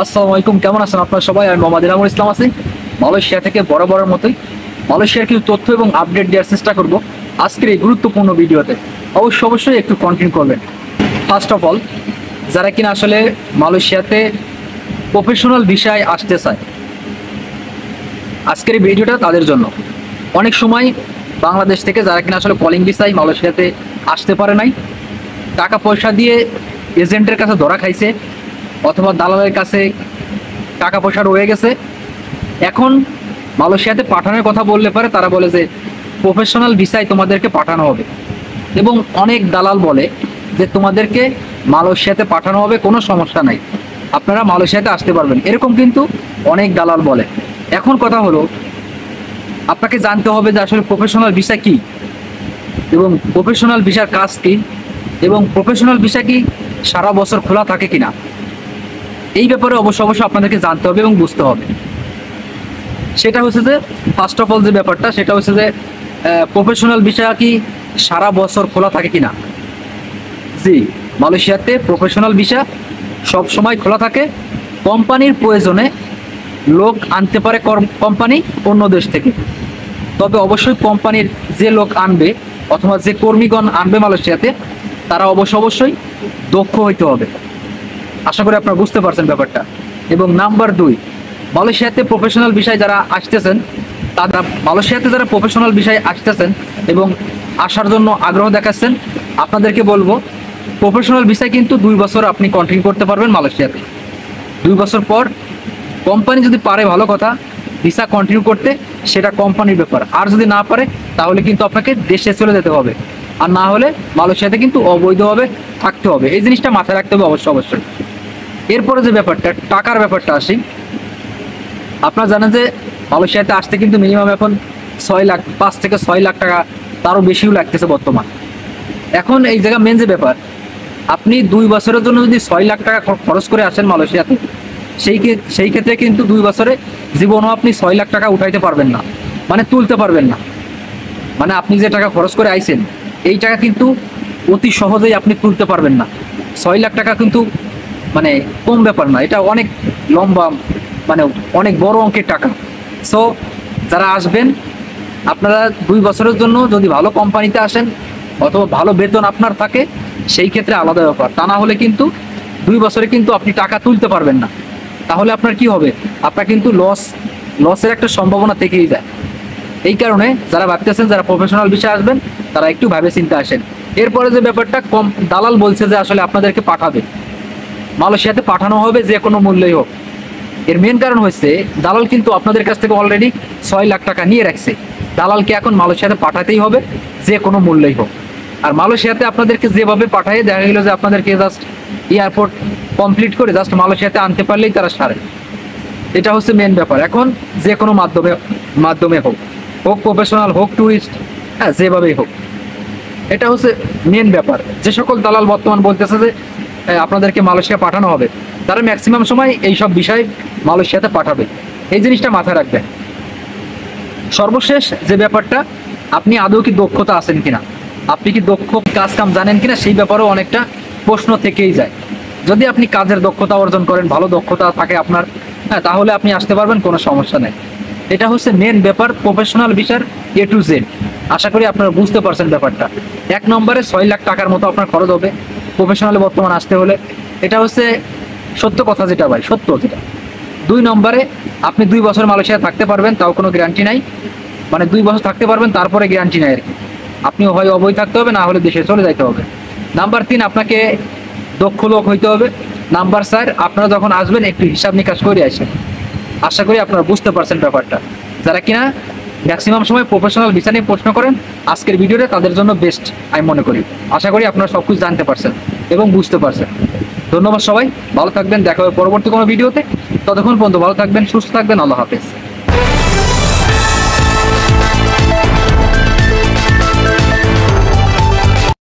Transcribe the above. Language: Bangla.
আসসালামু আলাইকুম, কেমন আছেন আপনারা সবাই? আমি মোহাম্মদ ইনামুল ইসলাম আছি মালয়েশিয়া থেকে। বরাবরের মতোই মালয়েশিয়ার কিছু তথ্য এবং আপডেট দেওয়ার চেষ্টা করব আজকের এই গুরুত্বপূর্ণ ভিডিওতে। অবশ্যই একটু কন্টিনিউ করবেন। ফার্স্ট অফ অল, যারা কিনা আসলে মালয়েশিয়াতে প্রফেশনাল ভিসায় আসতে চায়, আজকের এই ভিডিওটা তাদের জন্য। অনেক সময় বাংলাদেশ থেকে যারা কিনা আসলে কলিং ভিসায় মালয়েশিয়াতে আসতে পারে নাই, টাকা পয়সা দিয়ে এজেন্টের কাছে ধরা খাইছে অথবা দালালের কাছে টাকা পয়সা রয়ে গেছে, এখন মালয়েশিয়াতে পাঠানোর কথা বললে পারে তারা বলে যে প্রফেশনাল ভিসায় তোমাদেরকে পাঠানো হবে, এবং অনেক দালাল বলে যে তোমাদেরকে মালয়েশিয়াতে পাঠানো হবে, কোনো সমস্যা নাই, আপনারা মালয়েশিয়াতে আসতে পারবেন, এরকম কিন্তু অনেক দালাল বলে। এখন কথা হলো, আপনাকে জানতে হবে যে আসলে প্রফেশনাল ভিসা কি এবং প্রফেশনাল ভিসার কাজ কি, এবং প্রফেশনাল ভিসা কি সারা বছর খোলা থাকে কিনা, এই ব্যাপারে অবশ্যই আপনাদেরকে জানতে হবে এবং বুঝতে হবে। সেটা হচ্ছে যে ফার্স্ট অফ অল যে ব্যাপারটা, সেটা হচ্ছে যে প্রফেশনাল ভিসা কি সারা বছর খোলা থাকে কিনা। জি, মালয়েশিয়াতে প্রফেশনাল ভিসা সব সময় খোলা থাকে। কোম্পানির প্রয়োজনে লোক আনতে পারে কোম্পানি অন্য দেশ থেকে, তবে অবশ্যই কোম্পানির যে লোক আনবে অথবা যে কর্মীগণ আনবে মালয়েশিয়াতে, তারা অবশ্যই দক্ষ হইতে হবে। আশা করি আপনারা বুঝতে পারছেন ব্যাপারটা। এবং নাম্বার 2, মালয়েশিয়াতে প্রফেশনাল বিষয় যারা আসতেছেন, তারা মালয়েশিয়াতে যারা প্রফেশনাল বিষয় আসতেছেন এবং আসার জন্য আগ্রহ দেখাচ্ছেন, আপনাদেরকে বলবো প্রফেশনাল ভিসা কিন্তু 2 বছর আপনি কন্টিনিউ করতে পারবেন মালয়েশিয়াতে। 2 বছর পর কোম্পানি যদি পারে ভালো কথা ভিসা কন্টিনিউ করতে, সেটা কোম্পানির ব্যাপার। আর যদি না পারে তাহলে কিন্তু আপনাকে দেশে চলে যেতে হবে, আর না হলে মালয়েশিয়াতে কিন্তু অবৈধভাবে থাকতে হবে। এই জিনিসটা মাথায় রাখতে হবে অবশ্যই। এরপরে যে ব্যাপারটা, টাকার ব্যাপারটা আসি। আপনারা জানেন যে মালয়েশিয়াতে আসতে কিন্তু মিনিমাম এখন 5 থেকে 6 লাখ টাকা, তারও বেশিও লাগতেছে বর্তমান। এখন এই জায়গা মেন যে ব্যাপার, আপনি 2 বছরের জন্য যদি 6 লাখ টাকা খরচ করে আসেন মালয়েশিয়াতে, সেই ক্ষেত্রে কিন্তু 2 বছরে জীবনও আপনি 6 লাখ টাকা উঠাইতে পারবেন না, মানে তুলতে পারবেন না। মানে আপনি যে টাকা খরচ করে আইছেন, এই টাকা কিন্তু অতি সহজেই আপনি তুলতে পারবেন না। 6 লাখ টাকা কিন্তু মানে কম ব্যাপার না, এটা অনেক লম্বা, মানে অনেক বড় অঙ্কের টাকা। সো যারা আসবেন, আপনারা 2 বছরের জন্য যদি ভালো কোম্পানিতে আসেন অথবা ভালো বেতন আপনার থাকে, সেই ক্ষেত্রে আলাদা ব্যাপার। তা না হলে কিন্তু 2 বছরে কিন্তু আপনি টাকা তুলতে পারবেন না। তাহলে আপনার কি হবে? আপনার কিন্তু লসের একটা সম্ভাবনা থেকেই যায়। এই কারণে যারা ভাবতেছেন যারা প্রফেশনাল বিষয়ে আসবেন, তারা একটু ভাবে চিন্তে আসেন। এরপরে যে ব্যাপারটা, দালাল বলছে যে আসলে আপনাদেরকে পাঠাবে, মালয়েশিয়াতে পাঠানো হবে যে কোনো মূল্যই হোক। এর মেন কারণ হচ্ছে দালাল কিন্তু আপনাদের কাছ থেকে অলরেডি 6 লাখ টাকা নিয়ে রাখছে। দালালকে এখন মালয়েশিয়াতে পাঠাতেই হবে যে কোনো মূল্যই হোক। আর মালয়েশিয়াতে আপনাদেরকে যেভাবে পাঠায়, দেখা গেল যে আপনাদেরকে জাস্ট এয়ারপোর্ট কমপ্লিট করে জাস্ট মালয়েশিয়াতে আনতে পারলেই তারা সারে। এটা হচ্ছে মেন ব্যাপার। এখন যে কোনো মাধ্যমে হোক প্রফেশনাল হোক ট্যুরিস্ট, হ্যাঁ যেভাবেই হোক, এটা হচ্ছে মেন ব্যাপার। যে সকল দালাল বর্তমান বলতেছে যে আপনাদেরকে মালয়েশিয়া পাঠানো হবে, তারা ম্যাক্সিমাম সময় এইসব বিষয় মালয়েশিয়াতে পাঠাবে। এই জিনিসটা মাথায় রাখবেন। সর্বশেষ যে ব্যাপারটা, আপনি আদৌ কি দক্ষতা আছেন কিনা, আপনি কি দক্ষ কাজ কাম জানেন কিনা, সেই ব্যাপারেও অনেকটা প্রশ্ন থেকেই যায়। যদি আপনি কাজের দক্ষতা অর্জন করেন, ভালো দক্ষতা থাকে আপনার, হ্যাঁ, তাহলে আপনি আসতে পারবেন, কোনো সমস্যা নেই। এটা হচ্ছে মেন ব্যাপার প্রফেশনাল ভিসার A to Z। আশা করি আপনারা বুঝতে পারছেন ব্যাপারটা। 1 নম্বরে 6 লাখ টাকার মতো আপনার খরচ হবে প্রফেশনালে বর্তমান আসতে হলে, এটা হচ্ছে সত্য কথা, যেটা ভাই সত্য যেটা। 2 নম্বরে আপনি 2 বছর মালয়েশিয়া থাকতে পারবেন, তাও কোনো গ্যারান্টি নাই, মানে 2 বছর থাকতে পারবেন, তারপরে গ্যারান্টি নাই আর কি। আপনি হয় অবৈধ থাকতে হবে, না হলে দেশে চলে যাইতে হবে। নাম্বার 3, আপনাকে দক্ষ লোক হইতে হবে। নাম্বার 4, আপনারা যখন আসবেন একটু হিসাব নিকাশ করে আসেন। আশা করি আপনারা বুঝতে পারছেন ব্যাপারটা। যারা কিনা ম্যাক্সিমাম সময় প্রফেশনাল ভিসা নিয়ে প্রশ্ন করেন, আজকের ভিডিওটা তাদের জন্য বেস্ট আমি মনে করি। আশা করি আপনারা সব কিছু জানতে পারছেন এবং বুঝতে পারছেন। ধন্যবাদ সবাই, ভালো থাকবেন, দেখা হবে পরবর্তী কোনো ভিডিওতে। ততক্ষণ পর্যন্ত ভালো থাকবেন, সুস্থ থাকবেন, আল্লাহ হাফেজ।